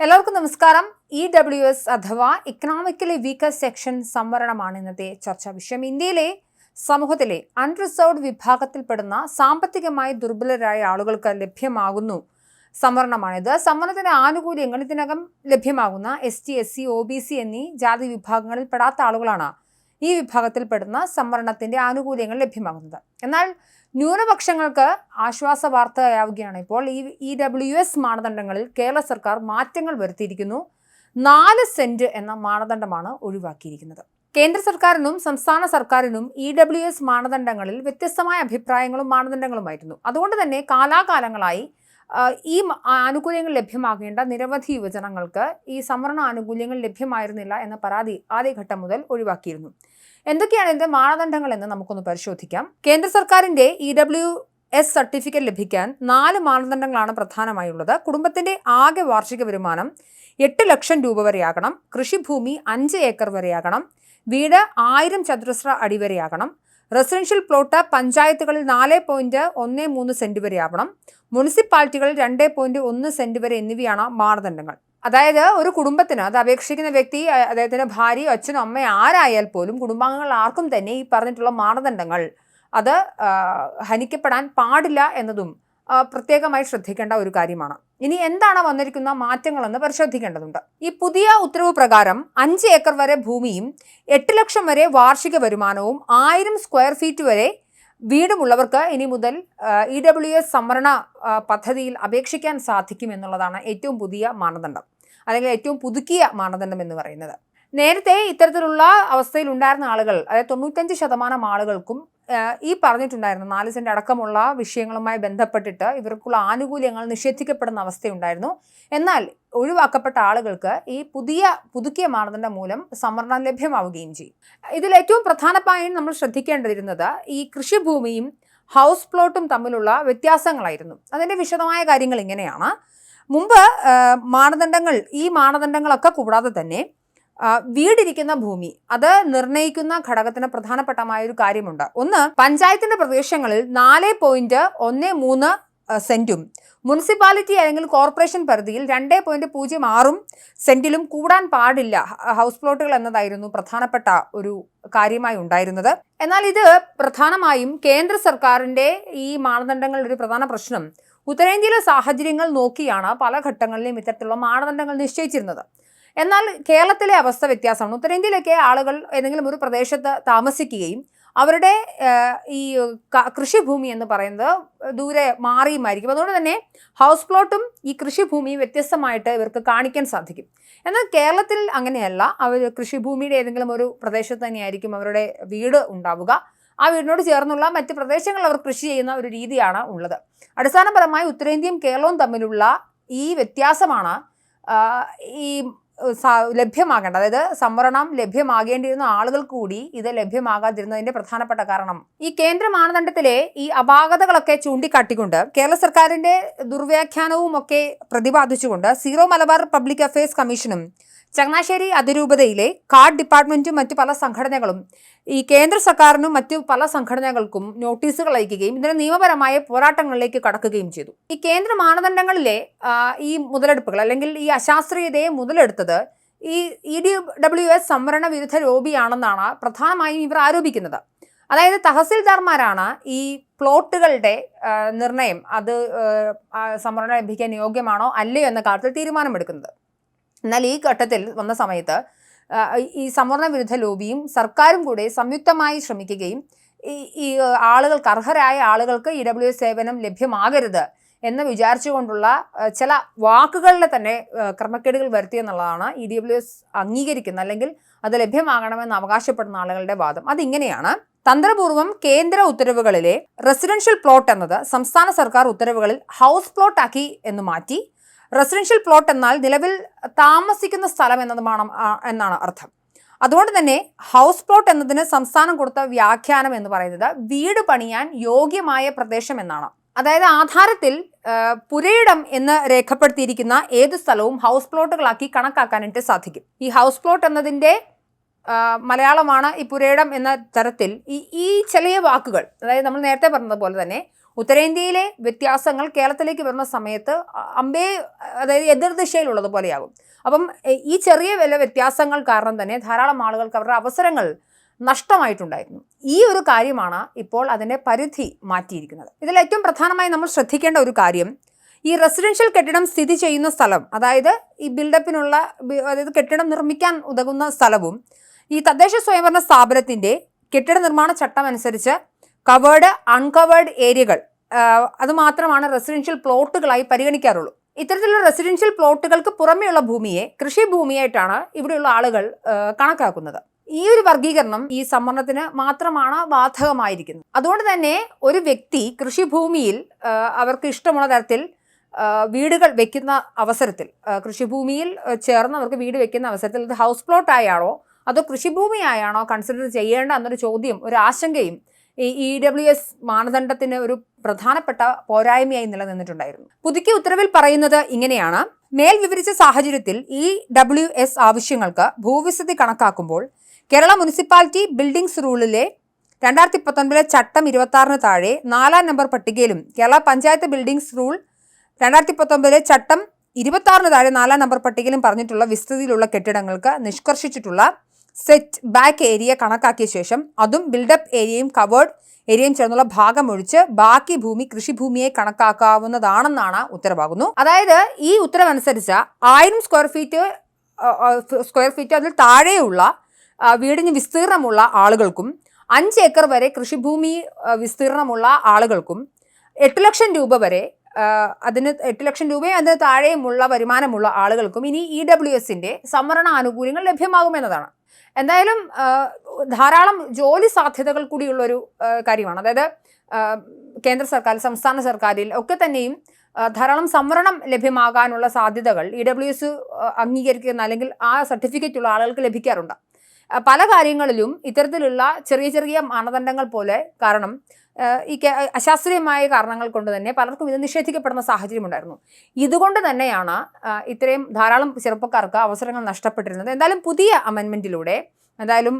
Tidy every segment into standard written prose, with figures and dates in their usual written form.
എല്ലാവർക്കും നമസ്കാരം. EWS അഥവാ ഇക്കണോമിക്കലി വീക്കർ സെക്ഷൻ സംവരണമാണ് ഇന്നത്തെ ചർച്ചാ വിഷയം. ഇന്ത്യയിലെ സമൂഹത്തിലെ അൺറിസർവ്ഡ് വിഭാഗത്തിൽപ്പെടുന്ന സാമ്പത്തികമായി ദുർബലരായ ആളുകൾക്ക് ലഭ്യമാകുന്നു സംവരണമാണിത്. സംവരണത്തിന്റെ ആനുകൂല്യങ്ങൾ ഇതിനകം ലഭ്യമാകുന്ന ST, SC, OBC എന്നീ ജാതി വിഭാഗങ്ങളിൽ പെടാത്ത ആളുകളാണ് ഈ വിഭാഗത്തിൽപ്പെടുന്ന സംവരണത്തിന്റെ ആനുകൂല്യങ്ങൾ ലഭ്യമാകുന്നത്. എന്നാൽ ന്യൂനപക്ഷങ്ങൾക്ക് ആശ്വാസ വാർത്തയാവുകയാണ് ഇപ്പോൾ EWS മാനദണ്ഡങ്ങളിൽ കേരള സർക്കാർ മാറ്റങ്ങൾ വരുത്തിയിരിക്കുന്നു. 4 സെന്റ് എന്ന മാനദണ്ഡമാണ് ഒഴിവാക്കിയിരിക്കുന്നത്. കേന്ദ്ര സർക്കാരിനും സംസ്ഥാന സർക്കാരിനും EWS മാനദണ്ഡങ്ങളിൽ വ്യത്യസ്തമായ അഭിപ്രായങ്ങളും മാനദണ്ഡങ്ങളുമായിരുന്നു. അതുകൊണ്ട് തന്നെ കാലാകാലങ്ങളായി ഈ ആനുകൂല്യങ്ങൾ ലഭ്യമാകേണ്ട നിരവധി യുവജനങ്ങൾക്ക് ഈ സംവരണ ആനുകൂല്യങ്ങൾ ലഭ്യമായിരുന്നില്ല എന്ന പരാതി ആദ്യഘട്ടം മുതൽ ഒഴിവാക്കിയിരുന്നു. എന്തൊക്കെയാണ് ഇതിന്റെ മാനദണ്ഡങ്ങൾ എന്ന് നമുക്കൊന്ന് പരിശോധിക്കാം. കേന്ദ്ര സർക്കാരിന്റെ EWS സർട്ടിഫിക്കറ്റ് ലഭിക്കാൻ 4 മാനദണ്ഡങ്ങളാണ് പ്രധാനമായുള്ളത്. കുടുംബത്തിന്റെ ആകെ വാർഷിക വരുമാനം 8 ലക്ഷം രൂപ വരെയാകണം, കൃഷിഭൂമി 5 ഏക്കർ വരെയാകണം, വീട് 1000 ചതുരശ്ര അടി വരെയാകണം, റെസിഡൻഷ്യൽ പ്ലോട്ട് പഞ്ചായത്തുകളിൽ 4.13 സെന്റ് വരെയാവണം, മുനിസിപ്പാലിറ്റികളിൽ 2.1 സെന്റ് വരെ എന്നിവയാണ് മാനദണ്ഡങ്ങൾ. അതായത് ഒരു കുടുംബത്തിന് അത് അപേക്ഷിക്കുന്ന വ്യക്തി, അദ്ദേഹത്തിന്റെ ഭാര്യയോ അച്ഛനോ അമ്മയോ ആരായാൽ പോലും കുടുംബാംഗങ്ങൾ ആർക്കും തന്നെ ഈ പറഞ്ഞിട്ടുള്ള മാനദണ്ഡങ്ങൾ അത് ഹനിക്കപ്പെടാൻ പാടില്ല എന്നതും പ്രത്യേകമായി ശ്രദ്ധിക്കേണ്ട ഒരു കാര്യമാണ്. ഇനി എന്താണ് വന്നിരിക്കുന്ന മാറ്റങ്ങളെന്ന് പരിശോധിക്കേണ്ടതുണ്ട്. ഈ പുതിയ ഉത്തരവ് പ്രകാരം 5 ഏക്കർ വരെ ഭൂമിയും 8 ലക്ഷം വരെ വാർഷിക വരുമാനവും 1000 സ്ക്വയർ ഫീറ്റ് വരെ വീടുമുള്ളവർക്ക് ഇനി മുതൽ EWS സംവരണ പദ്ധതിയിൽ അപേക്ഷിക്കാൻ സാധിക്കും എന്നുള്ളതാണ് ഏറ്റവും പുതിയ മാനദണ്ഡം, അല്ലെങ്കിൽ ഏറ്റവും പുതുക്കിയ മാനദണ്ഡം എന്ന് പറയുന്നത്. നേരത്തെ ഇത്തരത്തിലുള്ള അവസ്ഥയിൽ ഉണ്ടായിരുന്ന ആളുകൾ, അതായത് 95% ആളുകൾക്കും ഈ പറഞ്ഞിട്ടുണ്ടായിരുന്നു 4 സെന്റ് അടക്കമുള്ള വിഷയങ്ങളുമായി ബന്ധപ്പെട്ടിട്ട് ഇവർക്കുള്ള ആനുകൂല്യങ്ങൾ നിഷേധിക്കപ്പെടുന്ന അവസ്ഥയുണ്ടായിരുന്നു. എന്നാൽ ഒഴിവാക്കപ്പെട്ട ആളുകൾക്ക് ഈ പുതുക്കിയ മാനദണ്ഡം മൂലം സംവരണം ലഭ്യമാവുകയും ചെയ്യും. ഇതിൽ ഏറ്റവും പ്രധാനമായും നമ്മൾ ശ്രദ്ധിക്കേണ്ടിയിരുന്നത് ഈ കൃഷിഭൂമിയും ഹൗസ് പ്ലോട്ടും തമ്മിലുള്ള വ്യത്യാസങ്ങളായിരുന്നു. അതിൻ്റെ വിശദമായ കാര്യങ്ങൾ ഇങ്ങനെയാണ്. മുമ്പ് ഈ മാനദണ്ഡങ്ങളൊക്കെ കൂടാതെ തന്നെ വീടിരിക്കുന്ന ഭൂമി അത് നിർണ്ണയിക്കുന്ന ഘടകത്തിന് പ്രധാനപ്പെട്ടമായ ഒരു കാര്യമുണ്ട്. ഒന്ന്, പഞ്ചായത്തിന്റെ പ്രദേശങ്ങളിൽ 4.13 സെന്റും മുനിസിപ്പാലിറ്റി അല്ലെങ്കിൽ കോർപ്പറേഷൻ പരിധിയിൽ 2.06 സെന്റിലും കൂടാൻ പാടില്ല ഹൗസ് പ്ലോട്ടുകൾ എന്നതായിരുന്നു പ്രധാനപ്പെട്ട ഒരു കാര്യമായി ഉണ്ടായിരുന്നത്. എന്നാൽ ഇത് പ്രധാനമായും കേന്ദ്ര സർക്കാരിന്റെ ഈ മാനദണ്ഡങ്ങളുടെ ഒരു പ്രധാന പ്രശ്നം, ഉത്തരേന്ത്യയിലെ സാഹചര്യങ്ങൾ നോക്കിയാണ് പല ഘട്ടങ്ങളിലും ഇത്തരത്തിലുള്ള മാനദണ്ഡങ്ങൾ നിശ്ചയിച്ചിരുന്നത്. എന്നാൽ കേരളത്തിലെ അവസ്ഥ വ്യത്യാസമാണ്. ഉത്തരേന്ത്യയിലൊക്കെ ആളുകൾ ഏതെങ്കിലും ഒരു പ്രദേശത്ത് താമസിക്കുകയും അവരുടെ ഈ കൃഷിഭൂമി എന്ന് പറയുന്നത് ദൂരെ മാറിയുമായിരിക്കും. അതുകൊണ്ട് തന്നെ ഹൗസ് പ്ലോട്ടും ഈ കൃഷിഭൂമിയും വ്യത്യസ്തമായിട്ട് ഇവർക്ക് കാണിക്കാൻ സാധിക്കും. എന്നാൽ കേരളത്തിൽ അങ്ങനെയല്ല. അവർ കൃഷിഭൂമിയുടെ ഏതെങ്കിലും ഒരു പ്രദേശത്ത് തന്നെയായിരിക്കും അവരുടെ വീട് ഉണ്ടാവുക. ആ വീടിനോട് ചേർന്നുള്ള മറ്റ് പ്രദേശങ്ങളിൽ അവർ കൃഷി ചെയ്യുന്ന ഒരു രീതിയാണ് ഉള്ളത്. അടിസ്ഥാനപരമായി ഉത്തരേന്ത്യയും കേരളവും തമ്മിലുള്ള ഈ വ്യത്യാസമാണ് ഈ ലഭ്യമാകേണ്ട, അതായത് സംവരണം ലഭ്യമാകേണ്ടിയിരുന്ന ആളുകൾക്ക് കൂടി ഇത് ലഭ്യമാകാതിരുന്നതിന്റെ പ്രധാനപ്പെട്ട കാരണം ഈ കേന്ദ്ര മാനദണ്ഡത്തിലെ ഈ അപാകതകളൊക്കെ ചൂണ്ടിക്കാട്ടിക്കൊണ്ട് കേരള സർക്കാരിന്റെ ദുർവ്യാഖ്യാനവും ഒക്കെ പ്രതിപാദിച്ചുകൊണ്ട് സീറോ മലബാർ പബ്ലിക് അഫയേഴ്സ് കമ്മീഷനും ചങ്ങനാശ്ശേരി അതിരൂപതയിലെ കാർഡ് ഡിപ്പാർട്ട്മെന്റും മറ്റു പല സംഘടനകളും ഈ കേന്ദ്ര സർക്കാരിനും മറ്റു പല സംഘടനകൾക്കും നോട്ടീസുകൾ അയക്കുകയും ഇതിന് നിയമപരമായ പോരാട്ടങ്ങളിലേക്ക് കടക്കുകയും ചെയ്തു. ഈ കേന്ദ്ര മാനദണ്ഡങ്ങളിലെ ഈ മുതലെടുപ്പുകൾ അല്ലെങ്കിൽ ഈ അശാസ്ത്രീയതയെ മുതലെടുത്തത് ഈ EWS സംവരണ വിരുദ്ധ ലോബിയാണെന്നാണ് പ്രധാനമായും ഇവർ ആരോപിക്കുന്നത്. അതായത് തഹസിൽദാർമാരാണ് ഈ പ്ലോട്ടുകളുടെ നിർണയം, അത് സംവരണം ലഭിക്കാൻ യോഗ്യമാണോ അല്ലയോ എന്ന കാര്യത്തിൽ തീരുമാനമെടുക്കുന്നത്. എന്നാൽ ഈ ഘട്ടത്തിൽ വന്ന സമയത്ത് ഈ സംവരണ വിരുദ്ധ ലോബിയും സർക്കാരും കൂടെ സംയുക്തമായി ശ്രമിക്കുകയും ഈ ആളുകൾക്ക്, അർഹരായ ആളുകൾക്ക് EWS സേവനം ലഭ്യമാകരുത് എന്ന് വിചാരിച്ചുകൊണ്ടുള്ള ചില വാക്കുകളിലെ തന്നെ ക്രമക്കേടുകൾ വരുത്തിയെന്നുള്ളതാണ് EWS അംഗീകരിക്കുന്ന അല്ലെങ്കിൽ അത് ലഭ്യമാകണമെന്ന് അവകാശപ്പെടുന്ന ആളുകളുടെ വാദം. അതിങ്ങനെയാണ്: തന്ത്രപൂർവ്വം കേന്ദ്ര ഉത്തരവുകളിലെ റെസിഡൻഷ്യൽ പ്ലോട്ട് എന്നത് സംസ്ഥാന സർക്കാർ ഉത്തരവുകളിൽ ഹൗസ് പ്ലോട്ട് ആക്കി എന്ന് മാറ്റി റെസിഡൻഷ്യൽ പ്ലോട്ട് എന്നാൽ നിലവിൽ താമസിക്കുന്ന സ്ഥലം എന്നാണ് അർത്ഥം. അതുകൊണ്ട് തന്നെ ഹൗസ് പ്ലോട്ട് എന്നതിന് സംസ്ഥാനം കൊടുത്ത വ്യാഖ്യാനം എന്ന് പറയുന്നത് വീട് പണിയാൻ യോഗ്യമായ പ്രദേശം എന്നാണ്. അതായത് ആധാരത്തിൽ പുരയിടം എന്ന് രേഖപ്പെടുത്തിയിരിക്കുന്ന ഏത് സ്ഥലവും ഹൗസ് പ്ലോട്ടുകളാക്കി കണക്കാക്കാനായിട്ട് സാധിക്കും. ഈ ഹൗസ് പ്ലോട്ട് എന്നതിൻ്റെ മലയാളമാണ് ഈ പുരയിടം എന്ന തരത്തിൽ ഈ ചെറിയ വാക്കുകൾ, അതായത് നമ്മൾ നേരത്തെ പറഞ്ഞതുപോലെ തന്നെ ഉത്തരേന്ത്യയിലെ വ്യത്യാസങ്ങൾ കേരളത്തിലേക്ക് വരുന്ന സമയത്ത് അതായത് എതിർദിശയിലുള്ളതുപോലെയാകും. അപ്പം ഈ ചെറിയ വില വ്യത്യാസങ്ങൾ കാരണം തന്നെ ധാരാളം ആളുകൾക്ക് അവരുടെ അവസരങ്ങൾ നഷ്ടമായിട്ടുണ്ടായിരുന്നു. ഈ ഒരു കാര്യമാണ് ഇപ്പോൾ അതിൻ്റെ പരിധി മാറ്റിയിരിക്കുന്നത്. ഇതിൽ ഏറ്റവും പ്രധാനമായി നമ്മൾ ശ്രദ്ധിക്കേണ്ട ഒരു കാര്യം, ഈ റെസിഡൻഷ്യൽ കെട്ടിടം സ്ഥിതി ചെയ്യുന്ന സ്ഥലം, അതായത് ഈ ബിൽഡപ്പിനുള്ള അതായത് കെട്ടിടം നിർമ്മിക്കാൻ ഉതകുന്ന സ്ഥലവും ഈ തദ്ദേശ സ്വയംഭരണ സ്ഥാപനത്തിൻ്റെ കെട്ടിട നിർമ്മാണ ചട്ടം അനുസരിച്ച് കവേർഡ് അൺകവേർഡ് ഏരിയകൾ അതുമാത്രമാണ് റെസിഡൻഷ്യൽ പ്ലോട്ടുകളായി പരിഗണിക്കാറുള്ളൂ. ഇത്തരത്തിലുള്ള റെസിഡൻഷ്യൽ പ്ലോട്ടുകൾക്ക് പുറമെയുള്ള ഭൂമിയെ കൃഷിഭൂമിയായിട്ടാണ് ഇവിടെയുള്ള ആളുകൾ കണക്കാക്കുന്നത്. ഈ ഒരു വർഗീകരണം ഈ സംവരണത്തിന് മാത്രമാണ് ബാധകമായിരിക്കുന്നത്. അതുകൊണ്ട് തന്നെ ഒരു വ്യക്തി കൃഷിഭൂമിയിൽ അവർക്ക് ഇഷ്ടമുള്ള തരത്തിൽ വീടുകൾ വെക്കുന്ന അവസരത്തിൽ, കൃഷിഭൂമിയിൽ ചേർന്ന് അവർക്ക് വീട് വെക്കുന്ന അവസരത്തിൽ ഇത് ഹൗസ് പ്ലോട്ടായാണോ അതോ കൃഷിഭൂമിയായാണോ കൺസിഡർ ചെയ്യേണ്ട എന്നൊരു ചോദ്യം, ഒരു ആശങ്കയും ഈ EWS മാനദണ്ഡത്തിന് ഒരു പ്രധാനപ്പെട്ട പോരായ്മയായി നിലനിന്നിട്ടുണ്ടായിരുന്നു. പുതുക്കിയ ഉത്തരവിൽ പറയുന്നത് ഇങ്ങനെയാണ്: മേൽ വിവരിച്ച സാഹചര്യത്തിൽ EWS ആവശ്യങ്ങൾക്ക് ഭൂവിസ്തൃതി കണക്കാക്കുമ്പോൾ കേരള മുനിസിപ്പാലിറ്റി ബിൽഡിംഗ്സ് റൂളിലെ 2019 ചട്ടം 26 താഴെ 4-ാം നമ്പർ പട്ടികയിലും കേരള പഞ്ചായത്ത് ബിൽഡിംഗ്സ് റൂൾ 2019 ചട്ടം 26 താഴെ 4-ാം നമ്പർ പട്ടികയിലും പറഞ്ഞിട്ടുള്ള വിസ്തൃതിയിലുള്ള കെട്ടിടങ്ങൾക്ക് നിഷ്കർഷിച്ചിട്ടുള്ള സെറ്റ് ബാക്ക് ഏരിയ കണക്കാക്കിയ ശേഷം അതും ബിൽഡപ്പ് ഏരിയയും കവേർഡ് ഏരിയയും ചേർന്നുള്ള ഭാഗം ഒഴിച്ച് ബാക്കി ഭൂമി കൃഷിഭൂമിയെ കണക്കാക്കാവുന്നതാണെന്നാണ് ഉത്തരവാകുന്നു. അതായത് ഈ ഉത്തരവനുസരിച്ച് 1000 സ്ക്വയർ ഫീറ്റ് അതിൽ താഴെയുള്ള വീടിന് വിസ്തീർണമുള്ള ആളുകൾക്കും 5 ഏക്കർ വരെ കൃഷിഭൂമി വിസ്തീർണമുള്ള ആളുകൾക്കും 8 ലക്ഷം രൂപ വരെ അതിന് 8 ലക്ഷം രൂപയും അതിന് താഴെയുമുള്ള വരുമാനമുള്ള ആളുകൾക്കും ഇനി EWSന്റെ സംവരണ ആനുകൂല്യങ്ങൾ ലഭ്യമാകുമെന്നതാണ്. എന്തായാലും ധാരാളം ജോലി സാധ്യതകൾ കൂടിയുള്ളൊരു കാര്യമാണ്. അതായത് കേന്ദ്ര സർക്കാർ, സംസ്ഥാന സർക്കാരിൽ ഒക്കെ തന്നെയും ധാരാളം സംവരണം ലഭ്യമാകാനുള്ള സാധ്യതകൾ EWS അംഗീകരിക്കുന്ന അല്ലെങ്കിൽ ആ സർട്ടിഫിക്കറ്റ് ഉള്ള ആളുകൾക്ക് ലഭിക്കാറുണ്ട്. പല കാര്യങ്ങളിലും ഇത്തരത്തിലുള്ള ചെറിയ ചെറിയ മാനദണ്ഡങ്ങൾ പോലെ കാരണം ഈ അശാസ്ത്രീയമായ കാരണങ്ങൾ കൊണ്ട് തന്നെ പലർക്കും ഇത് നിഷേധിക്കപ്പെടുന്ന സാഹചര്യം ഉണ്ടായിരുന്നു. ഇതുകൊണ്ട് തന്നെയാണ് ഇത്രയും ധാരാളം ചെറുപ്പക്കാർക്ക് അവസരങ്ങൾ നഷ്ടപ്പെട്ടിരുന്നത്. എന്തായാലും പുതിയ അമെൻമെൻറ്റിലൂടെ എന്തായാലും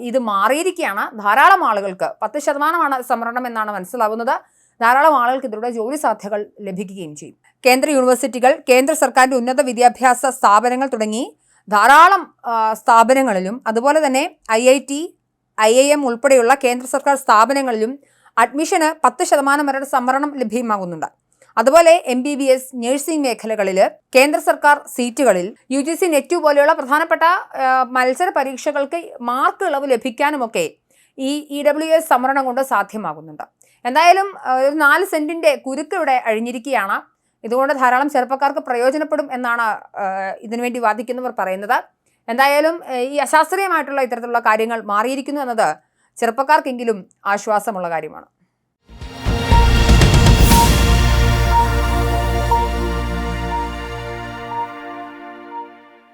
ഇത് മാറിയിരിക്കുകയാണ്. ധാരാളം ആളുകൾക്ക് 10% സംവരണം എന്നാണ് മനസ്സിലാവുന്നത്. ധാരാളം ആളുകൾക്ക് ഇതിലൂടെ ജോലി സാധ്യതകൾ ലഭിക്കുകയും ചെയ്യും. കേന്ദ്ര യൂണിവേഴ്സിറ്റികൾ, കേന്ദ്ര സർക്കാരിൻ്റെ ഉന്നത വിദ്യാഭ്യാസ സ്ഥാപനങ്ങൾ തുടങ്ങി ധാരാളം സ്ഥാപനങ്ങളിലും അതുപോലെ തന്നെ IIT, IIM ഉൾപ്പെടെയുള്ള കേന്ദ്ര സർക്കാർ സ്ഥാപനങ്ങളിലും അഡ്മിഷന് 10% വരെ സംവരണം ലഭ്യമാകുന്നുണ്ട്. അതുപോലെ MBBS, നഴ്സിംഗ് മേഖലകളിൽ കേന്ദ്ര സർക്കാർ സീറ്റുകളിൽ UGC നെറ്റ് പോലെയുള്ള പ്രധാനപ്പെട്ട മത്സര പരീക്ഷകൾക്ക് മാർക്ക് ഇളവ് ലഭിക്കാനുമൊക്കെ ഈ EWS സംവരണം കൊണ്ട് സാധ്യമാകുന്നുണ്ട്. എന്തായാലും 4 സെന്റിന്റെ കുരുക്ക് ഇവിടെ അഴിഞ്ഞിരിക്കുകയാണ്. ഇതുകൊണ്ട് ധാരാളം ചെറുപ്പക്കാർക്ക് പ്രയോജനപ്പെടും എന്നാണ് ഇതിനുവേണ്ടി വാദിക്കുന്നവർ പറയുന്നത്. എന്തായാലും ഈ അശാസ്ത്രീയമായിട്ടുള്ള ഇത്തരത്തിലുള്ള കാര്യങ്ങൾ മാറിയിരിക്കുന്നു എന്നത് ചെറുപ്പക്കാർക്കെങ്കിലും ആശ്വാസമുള്ള കാര്യമാണ്.